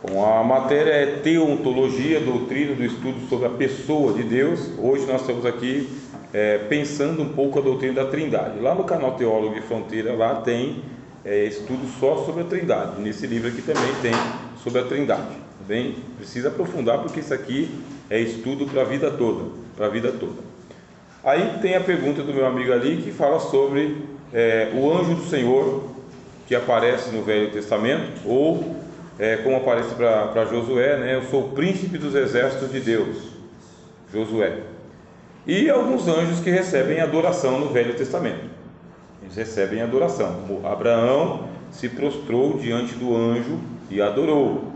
Bom, a matéria é teontologia, doutrina do estudo sobre a pessoa de Deus. Hoje nós estamos aqui pensando um pouco a doutrina da Trindade. Lá no canal Teólogo de Fronteira, lá tem estudo só sobre a Trindade. Nesse livro aqui também tem sobre a Trindade. Tá bem? Precisa aprofundar, porque isso aqui é estudo para a vida toda, para a vida toda. Aí tem a pergunta do meu amigo ali, que fala sobre o anjo do Senhor que aparece no Velho Testamento, ou como aparece para Josué, né? Eu sou o príncipe dos exércitos de Deus, Josué. E alguns anjos que recebem adoração no Velho Testamento. Eles recebem adoração. Como Abraão se prostrou diante do anjo e adorou.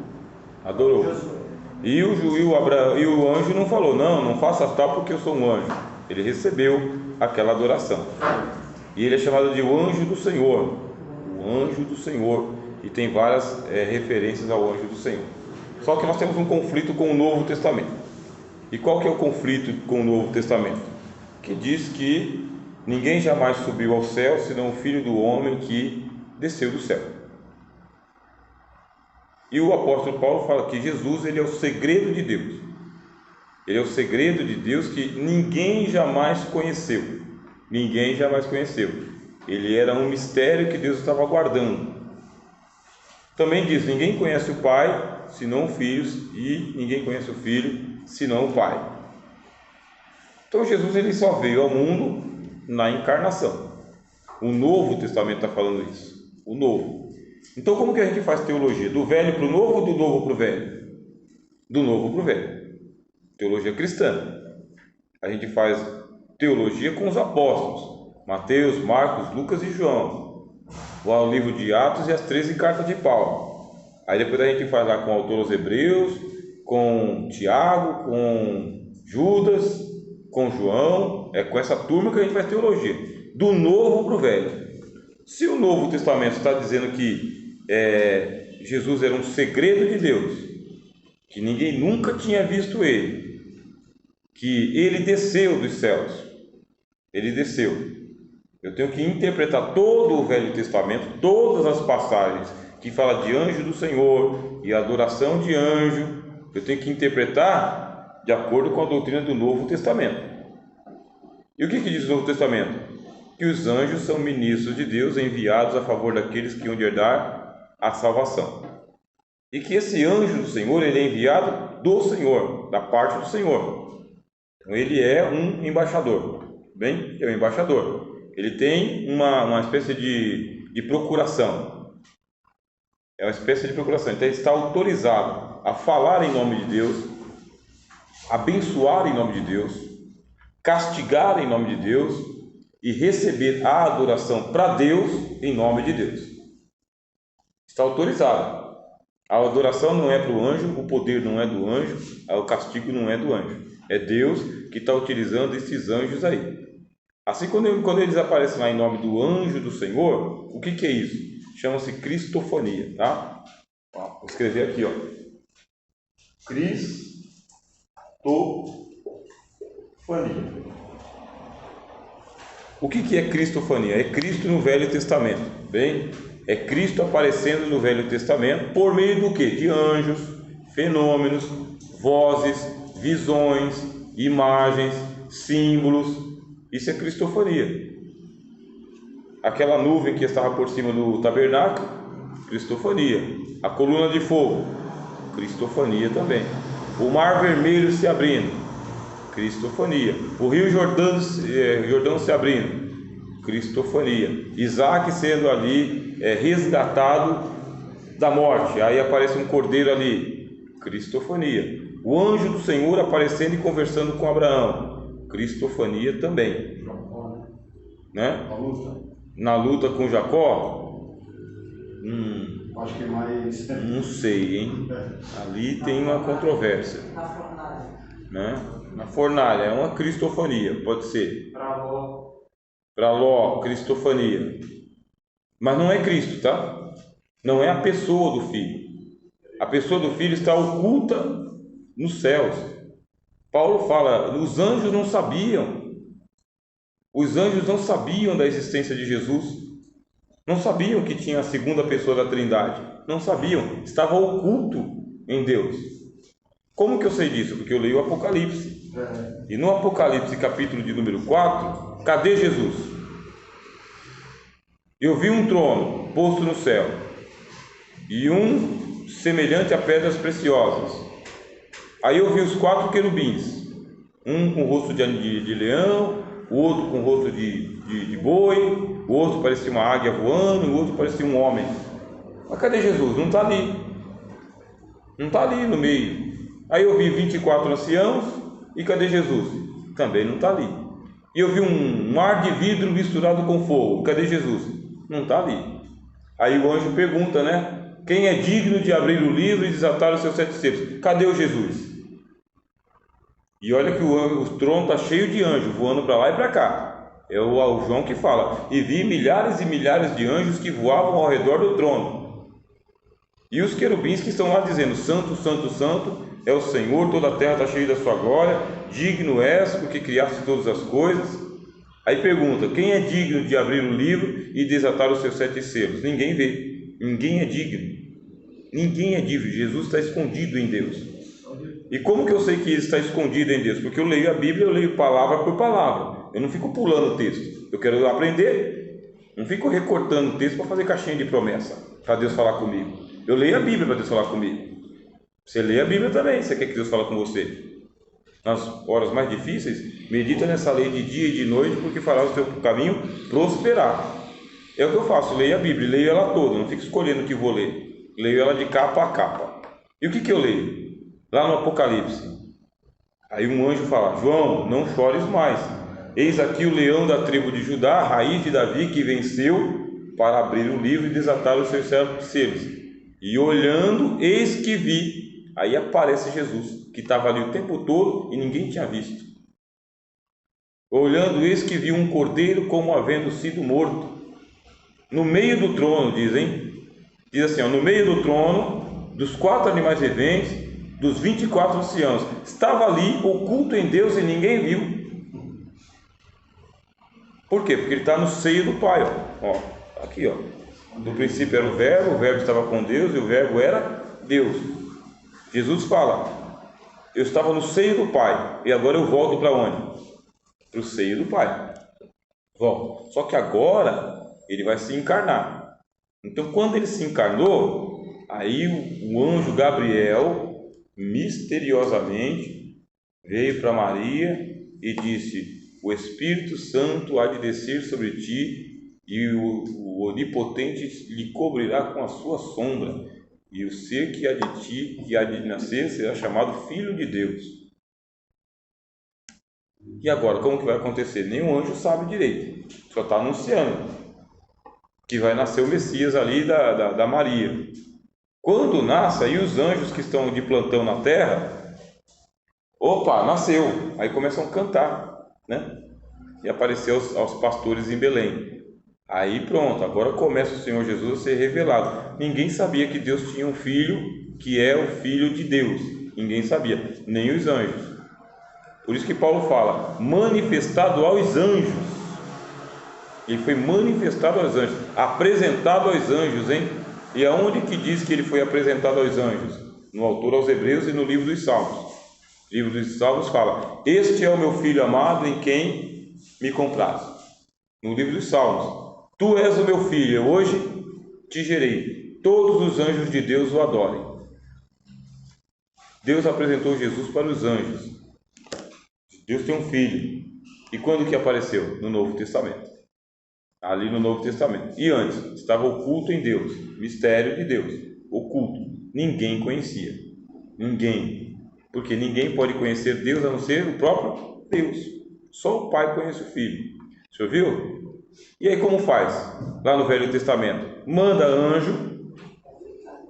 E o anjo não falou: não faça tal porque eu sou um anjo. Ele recebeu aquela adoração. E ele é chamado de o anjo do Senhor. O anjo do Senhor. E tem várias referências ao anjo do Senhor. Só que nós temos um conflito com o Novo Testamento. E qual que é o conflito com o Novo Testamento? Que diz que ninguém jamais subiu ao céu senão o Filho do Homem que desceu do céu. E o apóstolo Paulo fala que Jesus, ele é o segredo de Deus. Ele é o segredo de Deus que ninguém jamais conheceu. Ninguém jamais conheceu. Ele era um mistério que Deus estava guardando. Também diz: ninguém conhece o Pai senão o Filho, e ninguém conhece o Filho senão o Pai. Então Jesus, ele só veio ao mundo na encarnação. O Novo Testamento está falando isso. O Novo. Então como que a gente faz teologia? Do velho para o novo ou do novo para o velho? Do novo para o velho. Teologia cristã. A gente faz teologia com os apóstolos: Mateus, Marcos, Lucas e João. O livro de Atos e as 13 cartas de Paulo. Aí depois a gente faz lá com o autor aos Hebreus, com Tiago, com Judas, com João. É com essa turma que a gente faz teologia, do novo para o velho. Se o Novo Testamento está dizendo que Jesus era um segredo de Deus, que ninguém nunca tinha visto ele, que ele desceu dos céus, ele desceu. Eu tenho que interpretar todo o Velho Testamento, todas as passagens que falam de anjo do Senhor e adoração de anjo. Eu tenho que interpretar de acordo com a doutrina do Novo Testamento. E o que diz o Novo Testamento? Que os anjos são ministros de Deus, enviados a favor daqueles que hão de herdar a salvação. E que esse anjo do Senhor, ele é enviado do Senhor, da parte do Senhor. Então ele é um embaixador. Bem, é um embaixador. Ele tem uma espécie de procuração. É uma espécie de procuração. Então ele está autorizado a falar em nome de Deus, abençoar em nome de Deus, castigar em nome de Deus e receber a adoração para Deus em nome de Deus. Está autorizado. A adoração não é para o anjo, o poder não é do anjo, o castigo não é do anjo. É Deus que está utilizando esses anjos aí. Assim, quando eles aparecem lá em nome do anjo do Senhor, o que é isso? Chama-se cristofonia, tá? Vou escrever aqui, ó. Cristofonia. O que é cristofonia? É Cristo no Velho Testamento, bem? É Cristo aparecendo no Velho Testamento por meio do quê? De anjos, fenômenos, vozes, visões, imagens, símbolos. Isso é cristofonia. Aquela nuvem que estava por cima do tabernáculo, cristofonia. A coluna de fogo, cristofonia também. O mar vermelho se abrindo, cristofonia. O rio Jordão se abrindo, cristofonia. Isaac sendo ali resgatado da morte, aí aparece um cordeiro ali, cristofonia. O anjo do Senhor aparecendo e conversando com Abraão, cristofonia também, né? Na luta com Jacó, acho que mais. Não sei, hein? Ali tem uma controvérsia. Na fornalha. Né? Na fornalha, é uma cristofonia, pode ser. Para Ló, cristofonia. Mas não é Cristo, tá? Não é a pessoa do Filho. A pessoa do Filho está oculta nos céus. Paulo fala: os anjos não sabiam. Os anjos não sabiam da existência de Jesus. Não sabiam que tinha a segunda pessoa da Trindade. Não sabiam. Estava oculto em Deus. Como que eu sei disso? Porque eu leio o Apocalipse. E no Apocalipse, capítulo de número 4, cadê Jesus? Eu vi um trono posto no céu, e um semelhante a pedras preciosas. Aí eu vi os 4 querubins, um com o rosto de leão, o outro com o rosto de boi, o outro parecia uma águia voando, o outro parecia um homem. Mas cadê Jesus? Não está ali. Não está ali no meio. Aí eu vi 24 anciãos, e cadê Jesus? Também não está ali. E eu vi um mar de vidro misturado com fogo, cadê Jesus? Não está ali. Aí o anjo pergunta, né? Quem é digno de abrir o livro e desatar os seus 7 selos? Cadê o Jesus? E olha que o trono está cheio de anjos, voando para lá e para cá. É o João que fala, e vi milhares e milhares de anjos que voavam ao redor do trono. E os querubins que estão lá dizendo, Santo, Santo, Santo, é o Senhor, toda a terra está cheia da sua glória, digno és, porque criaste todas as coisas. Aí pergunta, quem é digno de abrir o livro e desatar os seus 7 selos? Ninguém vê, ninguém é digno. Ninguém é digno, Jesus está escondido em Deus. E como que eu sei que ele está escondido em Deus? Porque eu leio a Bíblia, eu leio palavra por palavra. Eu não fico pulando o texto. Eu quero aprender. Não fico recortando o texto para fazer caixinha de promessa, para Deus falar comigo. Eu leio a Bíblia para Deus falar comigo. Você lê a Bíblia também, você quer que Deus fale com você. Nas horas mais difíceis, medita nessa lei de dia e de noite, porque fará o seu caminho prosperar. É o que eu faço, leio a Bíblia, leio ela toda, não fico escolhendo o que vou ler. Leio ela de capa a capa. E o que eu leio? Lá no Apocalipse, aí um anjo fala, João, não chores mais, eis aqui o leão da tribo de Judá, a raiz de Davi, que venceu para abrir o livro e desatar os seus 7 selos. E olhando, eis que vi, aí aparece Jesus, que estava ali o tempo todo e ninguém tinha visto. Olhando, eis que vi um cordeiro como havendo sido morto, no meio do trono, diz assim, no meio do trono, dos 4 animais viventes, dos 24 anciãos, estava ali oculto em Deus e ninguém viu. Por quê? Porque ele está no seio do Pai, ó, aqui, ó. No princípio era o verbo estava com Deus e o verbo era Deus. Jesus fala, eu estava no seio do Pai e agora eu volto para onde? Para o seio do Pai. Volto. Só que agora ele vai se encarnar. Então quando ele se encarnou, aí o anjo Gabriel misteriosamente veio para Maria e disse, o Espírito Santo há de descer sobre ti e o Onipotente lhe cobrirá com a sua sombra, e o ser que há de ti, que há de nascer, será chamado Filho de Deus. E agora, como que vai acontecer? Nenhum anjo sabe direito, só está anunciando que vai nascer o Messias ali da Maria. Quando nasce, aí os anjos que estão de plantão na terra, opa, nasceu, aí começam a cantar, né? E apareceu aos pastores em Belém. Aí pronto, agora começa o Senhor Jesus a ser revelado. Ninguém sabia que Deus tinha um filho que é o Filho de Deus. Ninguém sabia, nem os anjos. Por isso que Paulo fala, manifestado aos anjos. Ele foi manifestado aos anjos, apresentado aos anjos, hein? E aonde que diz que ele foi apresentado aos anjos? No autor aos Hebreus e no livro dos Salmos. O livro dos Salmos fala, este é o meu filho amado em quem me compraz. No livro dos Salmos, tu és o meu filho, eu hoje te gerei, todos os anjos de Deus o adorem. Deus apresentou Jesus para os anjos. Deus tem um filho. E quando que apareceu? No Novo Testamento. Ali no Novo Testamento. E antes, estava oculto em Deus, mistério de Deus, oculto. Ninguém conhecia. Ninguém. Porque ninguém pode conhecer Deus a não ser o próprio Deus. Só o Pai conhece o Filho. Você ouviu? E aí como faz? Lá no Velho Testamento. Manda anjo,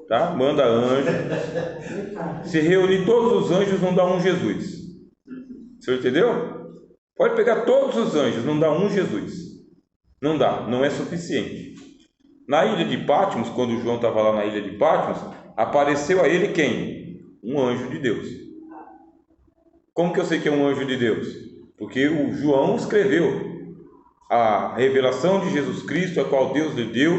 tá? Manda anjo. Se reunir todos os anjos, não dá um Jesus. Você entendeu? Pode pegar todos os anjos, não dá um Jesus. Não dá, não é suficiente. Na ilha de Patmos, quando João estava lá na ilha de Patmos, apareceu a ele quem? Um anjo de Deus. Como que eu sei que é um anjo de Deus? Porque o João escreveu a revelação de Jesus Cristo, a qual Deus lhe deu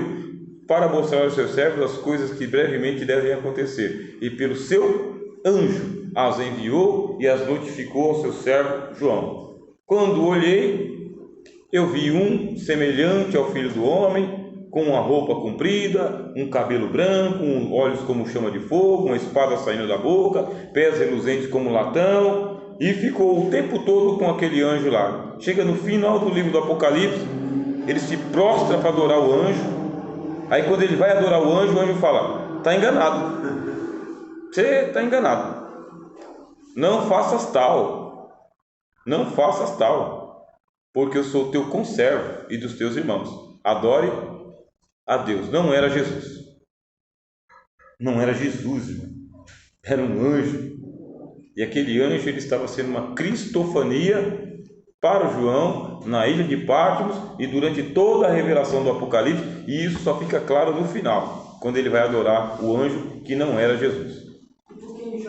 para mostrar aos seus servos as coisas que brevemente devem acontecer. E pelo seu anjo as enviou e as notificou ao seu servo João. Quando olhei, eu vi um semelhante ao Filho do Homem, com uma roupa comprida, um cabelo branco, olhos como chama de fogo, uma espada saindo da boca, pés reluzentes como latão, e ficou o tempo todo com aquele anjo lá. Chega no final do livro do Apocalipse, ele se prostra para adorar o anjo. Aí quando ele vai adorar o anjo fala: está enganado, você está enganado, não faças tal, porque eu sou teu conservo e dos teus irmãos. Adore a Deus. Não era Jesus, irmão. Era um anjo. E aquele anjo, ele estava sendo uma cristofania para o João na ilha de Patmos e durante toda a revelação do Apocalipse. E isso só fica claro no final, quando ele vai adorar o anjo que não era Jesus. E por que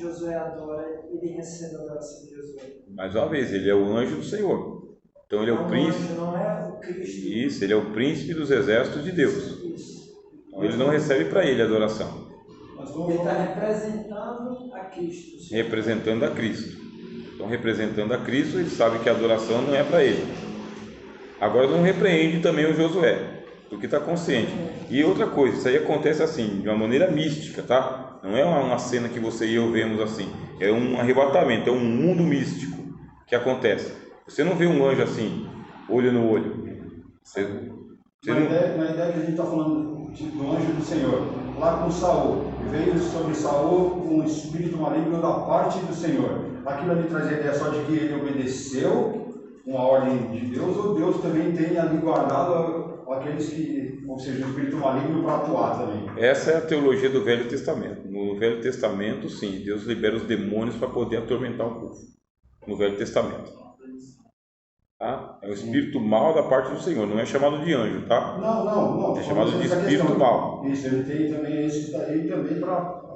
Josué adora, ele recebe a adoração de Josué? Mais uma vez, ele é o anjo do Senhor. Então ele é o príncipe. Não é o Cristo. Isso, ele é o príncipe dos exércitos de Deus. Isso. Então ele não recebe para ele a adoração. Ele está representando a Cristo. Representando a Cristo. Então, representando a Cristo, ele sabe que a adoração não é para ele. Agora não repreende também o Josué, porque está consciente. E outra coisa, isso aí acontece assim, de uma maneira mística, tá? Não é uma cena que você e eu vemos assim. É um arrebatamento, é um mundo místico que acontece. Você não vê um anjo assim, olho no olho. Na ideia que a gente está falando do anjo do Senhor, lá com Saul, veio sobre Saul um espírito maligno da parte do Senhor. Aquilo ali traz a ideia só de que ele obedeceu uma ordem de Deus, ou Deus também tem ali guardado aqueles que, ou seja, o espírito maligno para atuar também. Essa é a teologia do Velho Testamento. No Velho Testamento, sim, Deus libera os demônios para poder atormentar o povo. No Velho Testamento. Tá? É o espírito mau da parte do Senhor, não é chamado de anjo, tá? Não. É chamado de espírito mau. Isso, ele tem também esse daí também para...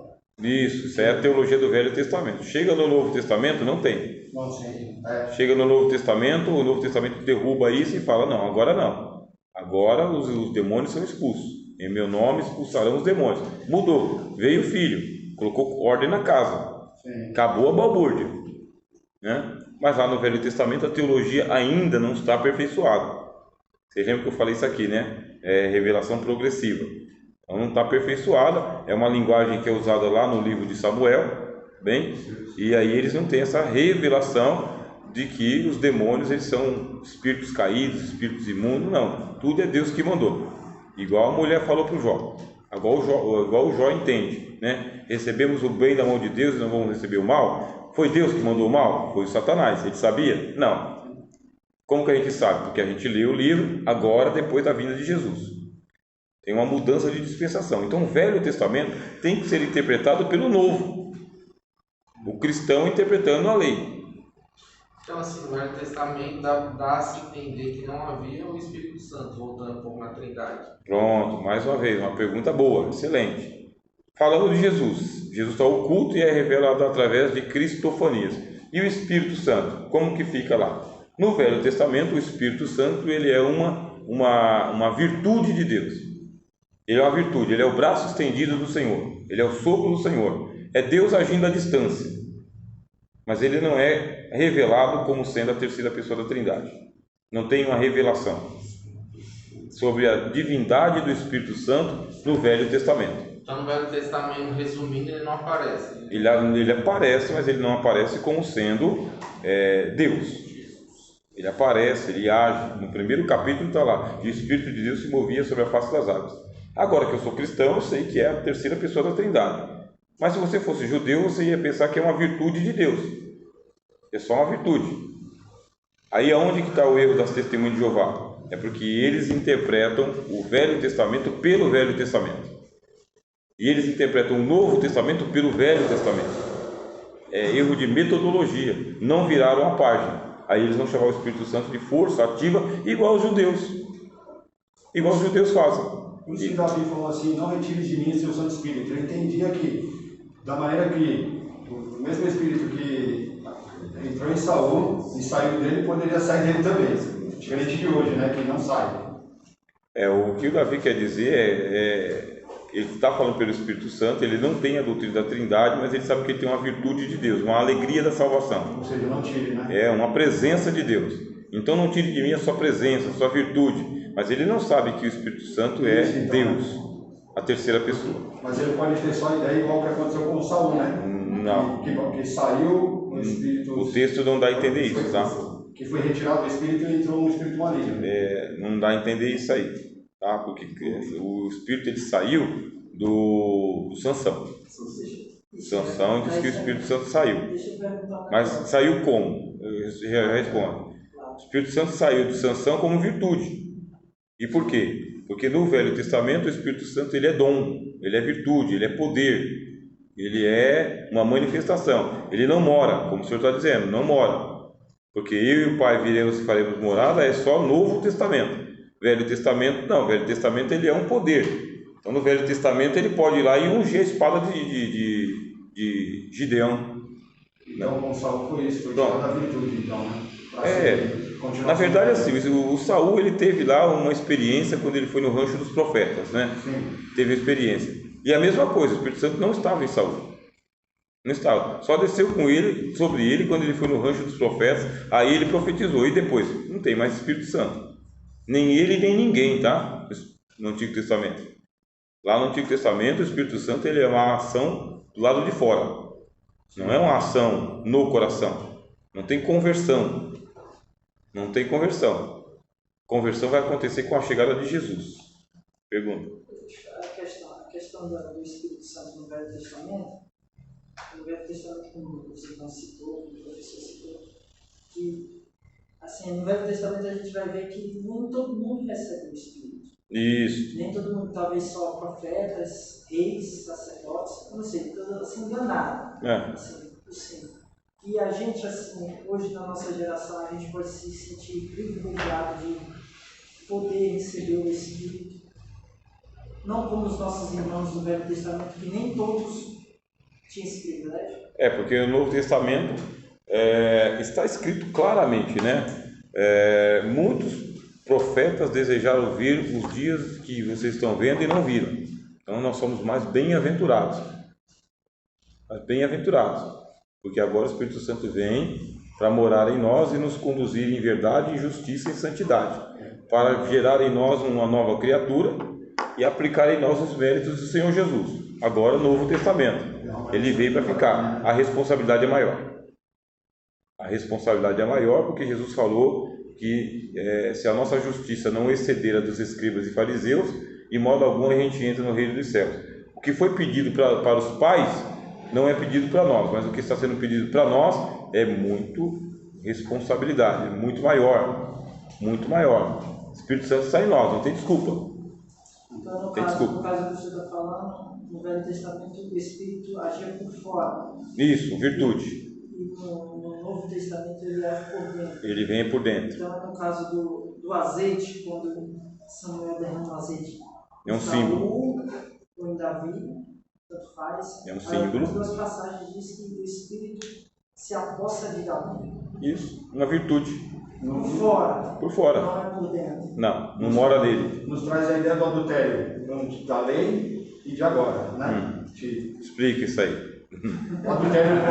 Isso é a teologia do Velho Testamento. Chega no Novo Testamento, não tem. Não, sim. Chega no Novo Testamento, o Novo Testamento derruba isso e fala: não, agora não. Agora os demônios são expulsos. Em meu nome expulsarão os demônios. Mudou. Veio o filho, colocou ordem na casa. Sim. Acabou a balbúrdia, né? Mas lá no Velho Testamento a teologia ainda não está aperfeiçoada. Você lembra que eu falei isso aqui, né? É revelação progressiva. Então não está aperfeiçoada. É uma linguagem que é usada lá no livro de Samuel, bem? E aí eles não têm essa revelação de que os demônios eles são espíritos caídos, espíritos imundos. Não, tudo é Deus que mandou. Igual a mulher falou para o Jó. Igual o Jó entende, né? Recebemos o bem da mão de Deus e não vamos receber o mal. Foi Deus que mandou o mal? Foi o Satanás. Ele sabia? Não. Como que a gente sabe? Porque a gente lê o livro agora, depois da vinda de Jesus. Tem uma mudança de dispensação. Então o Velho Testamento tem que ser interpretado pelo Novo. O cristão interpretando a lei. Então, assim, no Velho Testamento dá-se a entender que não havia o Espírito Santo, voltando um pouco na Trindade. Pronto, mais uma vez, uma pergunta boa, excelente. Falando de Jesus, Jesus está oculto e é revelado através de cristofanias. E o Espírito Santo, como que fica lá? No Velho Testamento, o Espírito Santo ele é uma virtude de Deus. Ele é uma virtude, ele é o braço estendido do Senhor, ele é o sopro do Senhor. É Deus agindo à distância, mas ele não é revelado como sendo a terceira pessoa da Trindade. Não tem uma revelação sobre a divindade do Espírito Santo no Velho Testamento. Então, no Velho Testamento, resumindo, ele não aparece. Ele aparece, mas ele não aparece como sendo Deus. Ele aparece, ele age. No primeiro capítulo está lá: o Espírito de Deus se movia sobre a face das águas. Agora que eu sou cristão, eu sei que é a terceira pessoa da Trindade. Mas se você fosse judeu, você ia pensar que é uma virtude de Deus. É só uma virtude. Aí aonde que está o erro das testemunhas de Jeová? É porque eles interpretam o Velho Testamento pelo Velho Testamento. E eles interpretam o Novo Testamento pelo Velho Testamento. É erro de metodologia. Não viraram a página. Aí eles vão chamar o Espírito Santo de força ativa, igual os judeus. Igual os judeus fazem. Por isso que Davi falou assim: não retires de mim seu Santo Espírito. Ele entendia que, da maneira que o mesmo Espírito que entrou em Saul e saiu dele, poderia sair dele também. Diferente de hoje, né? Que não sai. O que o Davi quer dizer ele está falando pelo Espírito Santo, ele não tem a doutrina da Trindade, mas ele sabe que ele tem uma virtude de Deus, uma alegria da salvação. Ou seja, não tire, né? Uma presença de Deus. Então não tire de mim a sua presença, a sua virtude. Mas ele não sabe que o Espírito Santo é Deus, a terceira pessoa. Mas ele pode ter só a ideia igual que aconteceu com o Saul, né? Não. Que saiu no espírito. O texto não dá a entender isso, tá? Que foi retirado do espírito e entrou no espírito maligno. Não dá a entender isso aí, tá? Porque o espírito ele saiu do Sansão. Sansão diz que o Espírito Santo saiu. Mas saiu como? Eu já respondo. O Espírito Santo saiu de Sansão como virtude. E por quê? Porque no Velho Testamento o Espírito Santo ele é dom, ele é virtude, ele é poder, ele é uma manifestação. Ele não mora, como o Senhor está dizendo, não mora. Porque eu e o Pai viremos e faremos morada é só Novo Testamento. Velho Testamento não, Velho Testamento ele é um poder. Então no Velho Testamento ele pode ir lá e ungir a espada de Gideão. Então com Saul foi isso, foi tirado da virtude, então, né? Na verdade, assim, o Saul ele teve lá uma experiência quando ele foi no rancho dos profetas, né? Sim. Teve experiência. E a mesma coisa, o Espírito Santo não estava em Saul. Não estava. Só desceu sobre ele quando ele foi no rancho dos profetas, aí ele profetizou. E depois, não tem mais Espírito Santo. Nem ele, nem ninguém, tá? No Antigo Testamento. Lá no Antigo Testamento, o Espírito Santo ele é uma ação do lado de fora. Não é uma ação no coração. Não tem conversão. Não tem conversão. Conversão vai acontecer com a chegada de Jesus. Pergunta. A questão do Espírito Santo no Velho Testamento, como você não citou, como o professor citou, que assim, no Velho Testamento a gente vai ver que nem todo mundo recebe o Espírito. Isso. Nem todo mundo, talvez só profetas, reis, sacerdotes, eu não sei, estou assim, enganado. Assim. E a gente, assim, hoje na nossa geração, a gente pode se sentir privilegiado de poder receber o Espírito. Não como os nossos irmãos do Velho Testamento, que nem todos tinham esse privilégio. Porque no Novo Testamento está escrito claramente, né? Muitos profetas desejaram ver os dias que vocês estão vendo e não viram. Então nós somos mais bem-aventurados. Porque agora o Espírito Santo vem para morar em nós e nos conduzir em verdade, em justiça e santidade, para gerar em nós uma nova criatura e aplicar em nós os méritos do Senhor Jesus. Agora, o Novo Testamento, ele veio para ficar. A responsabilidade é maior. A responsabilidade é maior porque Jesus falou que se a nossa justiça não exceder a dos escribas e fariseus, em modo algum a gente entra no reino dos céus. O que foi pedido para os pais não é pedido para nós, mas o que está sendo pedido para nós é muito responsabilidade, muito maior. O Espírito Santo está em nós, não tem desculpa. Então, no caso que você está falando, no Velho Testamento o Espírito agia por fora. Isso, virtude. E no Novo Testamento ele age por dentro. Ele vem por dentro. Então, no caso do azeite, quando Samuel derrama o azeite, é um símbolo. Ou em Davi, tanto faz. É um símbolo. As duas passagens dizem que o Espírito se aposta de Davi. Isso, uma virtude. Por fora. Não é por dentro. Não mora nele. Nos traz a ideia do adultério, da lei e de agora, né? Explica isso aí. O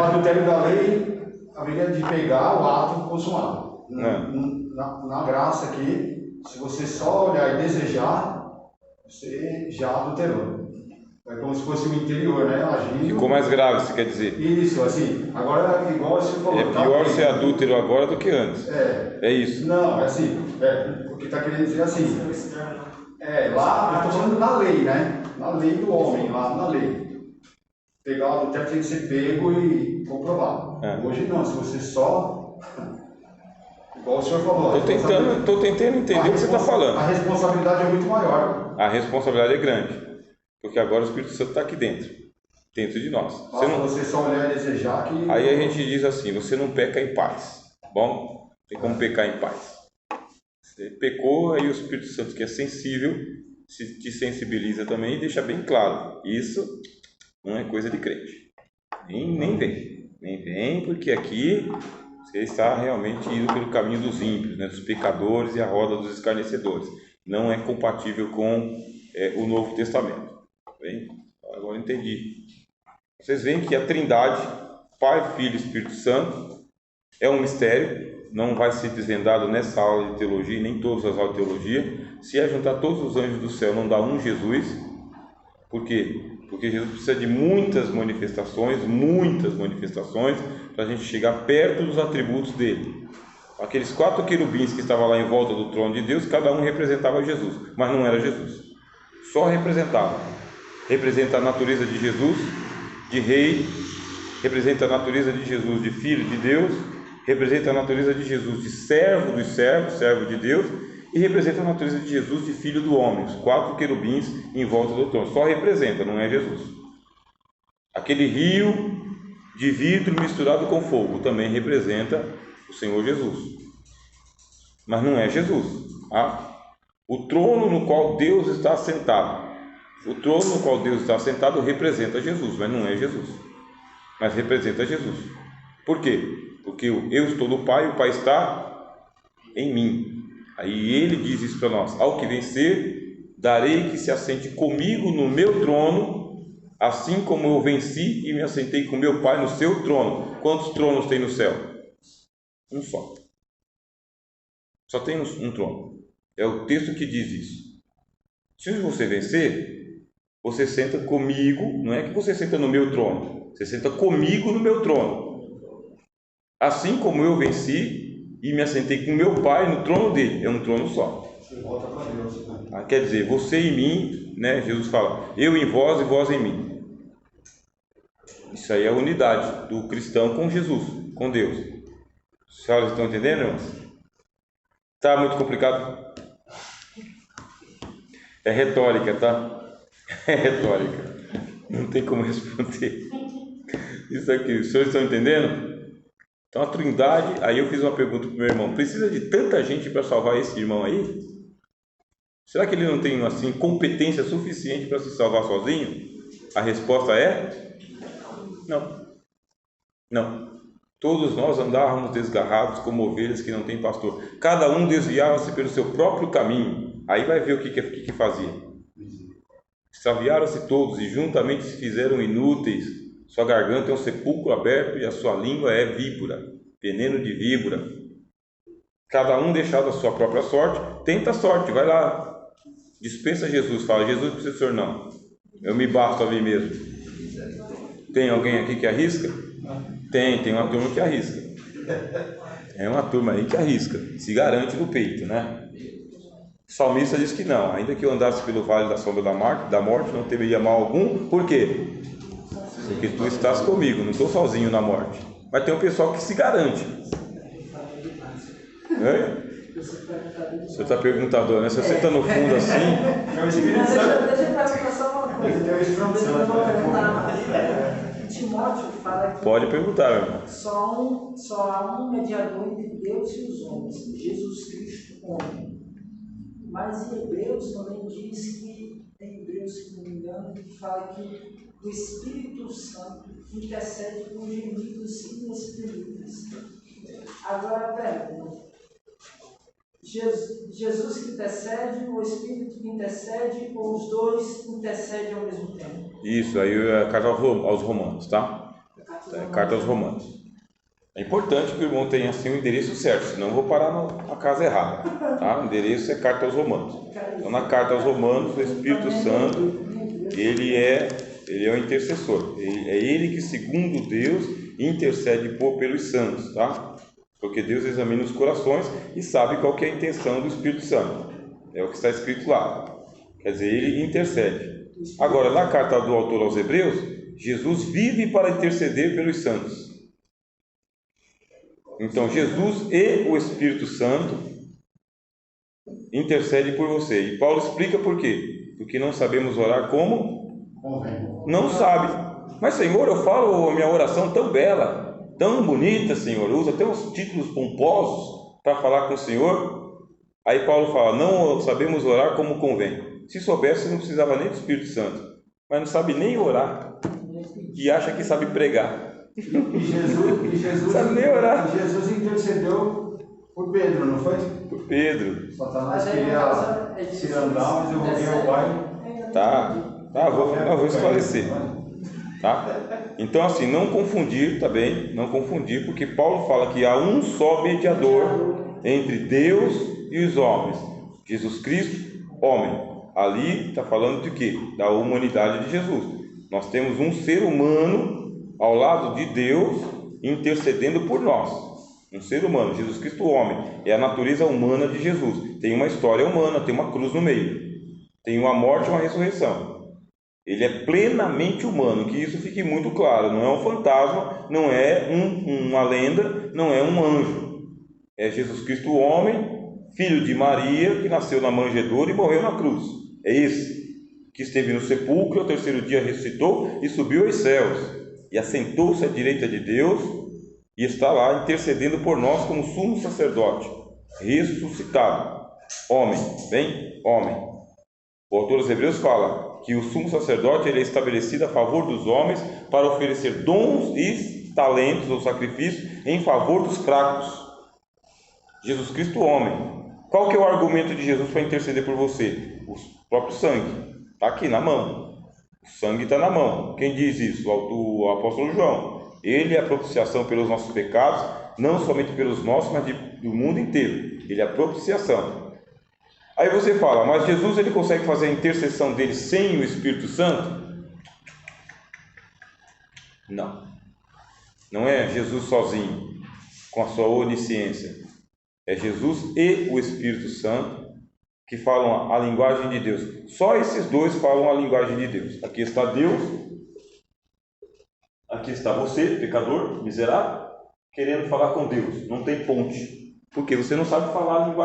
adultério da lei, a ideia de pegar o ato consumado. Na graça aqui, se você só olhar e desejar, você já adulterou. É como se fosse o interior, né? Agindo. Ficou mais grave, você quer dizer? Isso, assim. Agora, igual você falou. É pior ser adúltero agora do que antes. É isso. Não, é assim. O que está querendo dizer assim. Lá, eu estou falando na lei, né? Na lei do homem, lá na lei. Pegar o adultério tem que ser pego e comprovado. Hoje não, se você só. Igual o senhor falou. Estou tentando entender o que você está falando. A responsabilidade é muito maior. A responsabilidade é grande. Porque agora o Espírito Santo está aqui dentro de nós. Você só olhar e desejar que... Aí a gente diz assim, você não peca em paz, bom? Tem como pecar em paz. Você pecou, aí o Espírito Santo, que é sensível, te sensibiliza também e deixa bem claro, isso não é coisa de crente. Nem vem, porque aqui você está realmente indo pelo caminho dos ímpios, né, dos pecadores e a roda dos escarnecedores. não é compatível com o Novo Testamento. Bem, agora eu entendi. Vocês veem que a Trindade, Pai, Filho e Espírito Santo, é um mistério, não vai ser desvendado nessa aula de teologia, nem todas as aulas de teologia. Se é juntar todos os anjos do céu, não dá um Jesus. Por quê? Porque Jesus precisa de muitas manifestações, para a gente chegar perto dos atributos dele. Aqueles 4 querubins que estavam lá em volta do trono de Deus, cada um representava Jesus, mas não era Jesus. Só representava. Representa a natureza de Jesus, de rei, representa a natureza de Jesus, de filho de Deus, representa a natureza de Jesus, de servo dos servos, servo de Deus, e representa a natureza de Jesus, de filho do homem. Os 4 querubins em volta do trono. Só representa, não é Jesus. Aquele rio de vidro misturado com fogo também representa o Senhor Jesus, mas não é Jesus. O trono no qual Deus está sentado, representa Jesus, mas não é Jesus, mas representa Jesus. Por quê? Porque eu estou no Pai, o Pai está em mim. Aí ele diz isso para nós: ao que vencer, darei que se assente comigo no meu trono, assim como eu venci e me assentei com meu Pai no seu trono. Quantos tronos tem no céu? Um só. Só tem um trono. É o texto que diz isso. Se você vencer, você senta comigo. Não é que você senta no meu trono, você senta comigo no meu trono, assim como eu venci e me assentei com meu Pai no trono dele. É um trono só. Você volta para Deus, né? Quer dizer, você em mim, né? Jesus fala, eu em vós e vós em mim. Isso aí é a unidade do cristão com Jesus, com Deus. Os senhores estão entendendo, irmãos? Está muito complicado? É retórica, tá? É retórica. Não tem como responder. Isso aqui, os senhores estão entendendo? Então a Trindade, aí eu fiz uma pergunta para o meu irmão: precisa de tanta gente para salvar esse irmão aí? Será que ele não tem assim competência suficiente para se salvar sozinho? A resposta é não. Não. Todos nós andávamos desgarrados como ovelhas que não têm pastor. Cada um desviava-se pelo seu próprio caminho. Aí vai ver o que fazia. Extraviaram-se todos e juntamente se fizeram inúteis. Sua garganta é um sepulcro aberto e a sua língua é víbora, veneno de víbora. Cada um deixado a sua própria sorte, tenta a sorte, vai lá, dispensa Jesus, fala: Jesus, precisa do Senhor não, eu me basto a mim mesmo. Tem alguém aqui que arrisca? Tem uma turma que arrisca. É uma turma aí que arrisca, se garante no peito, né? O salmista diz que não, ainda que eu andasse pelo vale da sombra da morte, não temeria mal algum. Por quê? Porque tu estás comigo, não estou sozinho na morte. Mas tem um pessoal que se garante. Você está perguntador, né? Se você está no fundo assim. Deixa eu perguntar só uma coisa. Eu vou perguntar. Timóteo fala que pode perguntar, meu irmão. Só há um mediador entre Deus e os homens, Jesus Cristo, homem. Mas em Hebreus também diz que, em Hebreus, se não me engano, que fala que o Espírito Santo intercede por gemidos inexprimíveis. Agora, pergunta: Jesus que intercede, o Espírito que intercede, ou os dois intercedem ao mesmo tempo? Isso, aí é a carta aos Romanos, tá? Carta aos Romanos. É importante que o irmão tenha assim o endereço certo, senão eu vou parar na casa errada, tá? O endereço é Carta aos Romanos. Então, na Carta aos Romanos, o Espírito Santo, ele é o intercessor. É ele que, segundo Deus, intercede pelos santos, tá? Porque Deus examina os corações e sabe qual que é a intenção do Espírito Santo. É o que está escrito lá. Quer dizer, ele intercede. Agora, na carta do autor aos Hebreus, Jesus vive para interceder pelos santos. Então, Jesus e o Espírito Santo intercedem por você. E Paulo explica por quê. Porque não sabemos orar como? Não sabe. Mas, Senhor, eu falo a minha oração tão bela, tão bonita, Senhor. Eu uso até uns títulos pomposos para falar com o Senhor. Aí Paulo fala: não sabemos orar como convém. Se soubesse, não precisava nem do Espírito Santo. Mas não sabe nem orar. E acha que sabe pregar. E Jesus sabe nem orar. Jesus intercedeu Por Pedro, não foi? Por Pedro. Satanás queria se andar, mas eu roguei o Pai. Tá, vou esclarecer. Tá? Então, assim, não confundir, tá bem? Não confundir, porque Paulo fala que há um só mediador entre Deus e os homens, Jesus Cristo, homem. Ali está falando de quê? Da humanidade de Jesus. Nós temos um ser humano ao lado de Deus intercedendo por nós. Um ser humano, Jesus Cristo, homem. É a natureza humana de Jesus. Tem uma história humana, tem uma cruz no meio. Tem uma morte e uma ressurreição. Ele é plenamente humano, que isso fique muito claro. Não é um fantasma, não é uma lenda, não é um anjo. É Jesus Cristo, homem, filho de Maria, que nasceu na manjedoura e morreu na cruz. É esse que esteve no sepulcro, ao terceiro dia ressuscitou e subiu aos céus e assentou-se à direita de Deus e está lá intercedendo por nós como sumo sacerdote ressuscitado, homem, bem, homem. O autor dos Hebreus fala que o sumo sacerdote ele é estabelecido a favor dos homens para oferecer dons e talentos ou sacrifícios em favor dos fracos. Jesus Cristo, homem. Qual que é o argumento de Jesus para interceder por você? O próprio sangue. Está aqui na mão. O sangue está na mão. Quem diz isso? O apóstolo João. Ele é a propiciação pelos nossos pecados, não somente pelos nossos, mas do mundo inteiro. Ele é a propiciação. Aí você fala, mas Jesus ele consegue fazer a intercessão dele sem o Espírito Santo? Não. Não é Jesus sozinho, com a sua onisciência. É Jesus e o Espírito Santo que falam a linguagem de Deus. Só esses dois falam a linguagem de Deus. Aqui está Deus, aqui está você, pecador, miserável, querendo falar com Deus. Não tem ponte, porque você não sabe falar a linguagem